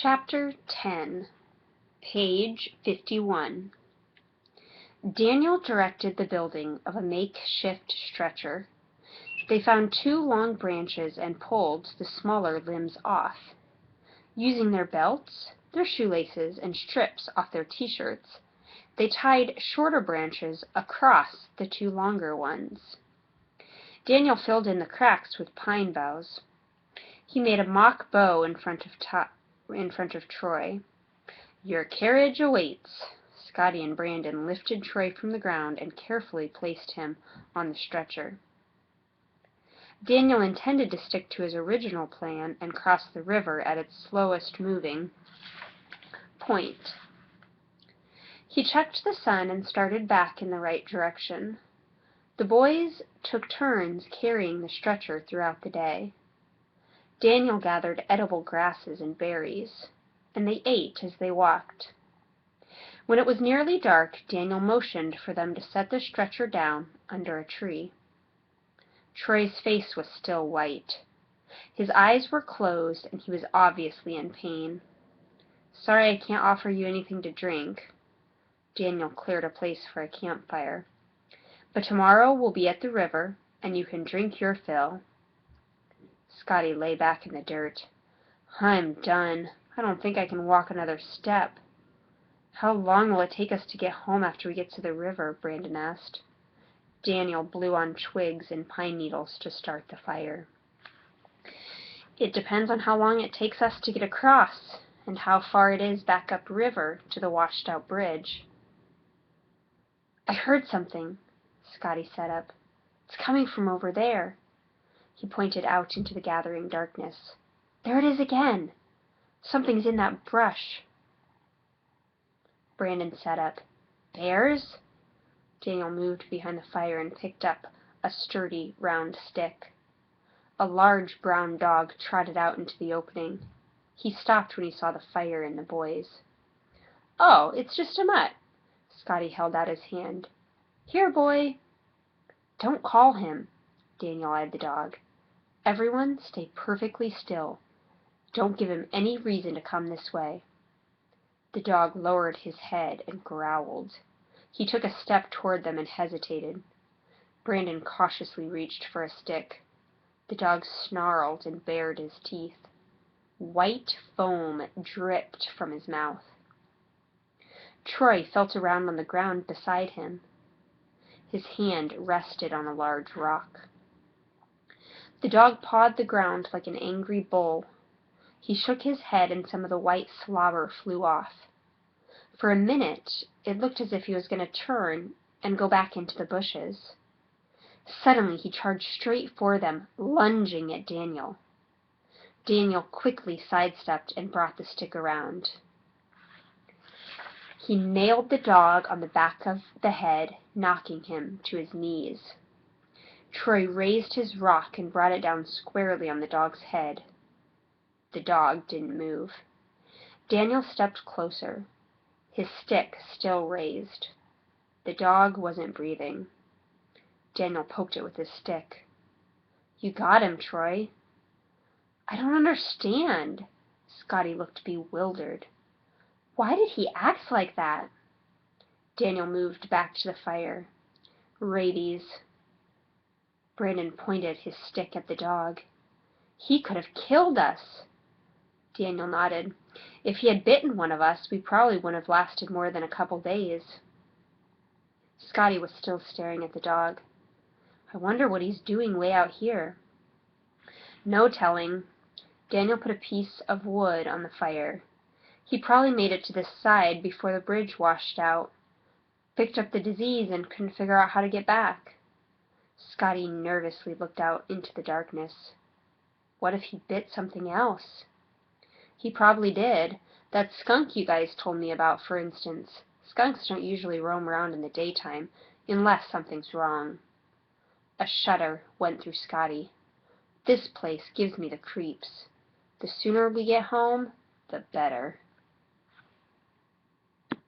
Chapter 10, Page 51. Daniel directed the building of a makeshift stretcher. They found 2 long branches and pulled the smaller limbs off. Using their belts, their shoelaces, and strips off their t-shirts, they tied shorter branches across the 2 longer ones. Daniel filled in the cracks with pine boughs. He made a mock bow in front of Troy. "Your carriage awaits." Scotty and Brandon lifted Troy from the ground and carefully placed him on the stretcher. Daniel intended to stick to his original plan and cross the river at its slowest moving point. He checked the sun and started back in the right direction. The boys took turns carrying the stretcher throughout the day. Daniel gathered edible grasses and berries, and they ate as they walked. When it was nearly dark, Daniel motioned for them to set the stretcher down under a tree. Troy's face was still white. His eyes were closed, and he was obviously in pain. "Sorry I can't offer you anything to drink." Daniel cleared a place for a campfire. "But tomorrow we'll be at the river, and you can drink your fill." Scotty lay back in the dirt. "I'm done. I don't think I can walk another step." "How long will it take us to get home after we get to the river?" Brandon asked. Daniel blew on twigs and pine needles to start the fire. "It depends on how long it takes us to get across, and how far it is back up river to the washed-out bridge." "I heard something." Scotty sat up. "It's coming from over there." He pointed out into the gathering darkness. "There it is again! Something's in that brush." Brandon sat up. "Bears?" Daniel moved behind the fire and picked up a sturdy, round stick. A large brown dog trotted out into the opening. He stopped when he saw the fire and the boys. "Oh, it's just a mutt." Scotty held out his hand. "Here, boy." "Don't call him." Daniel eyed the dog. "Everyone stay perfectly still. Don't give him any reason to come this way." The dog lowered his head and growled. He took a step toward them and hesitated. Brandon cautiously reached for a stick. The dog snarled and bared his teeth. White foam dripped from his mouth. Troy felt around on the ground beside him. His hand rested on a large rock. The dog pawed the ground like an angry bull. He shook his head and some of the white slobber flew off. For a minute, it looked as if he was going to turn and go back into the bushes. Suddenly, he charged straight for them, lunging at Daniel. Daniel quickly sidestepped and brought the stick around. He nailed the dog on the back of the head, knocking him to his knees. Troy raised his rock and brought it down squarely on the dog's head. The dog didn't move. Daniel stepped closer, his stick still raised. The dog wasn't breathing. Daniel poked it with his stick. "You got him, Troy." "I don't understand." Scotty looked bewildered. "Why did he act like that?" Daniel moved back to the fire. "Rabies." Brandon pointed his stick at the dog. "He could have killed us." Daniel nodded. "If he had bitten one of us, we probably wouldn't have lasted more than a couple days." Scotty was still staring at the dog. "I wonder what he's doing way out here." "No telling." Daniel put a piece of wood on the fire. "He probably made it to this side before the bridge washed out. Picked up the disease and couldn't figure out how to get back." Scotty nervously looked out into the darkness. "What if he bit something else?" "He probably did. That skunk you guys told me about, for instance. Skunks don't usually roam around in the daytime, unless something's wrong." A shudder went through Scotty. "This place gives me the creeps. The sooner we get home, the better."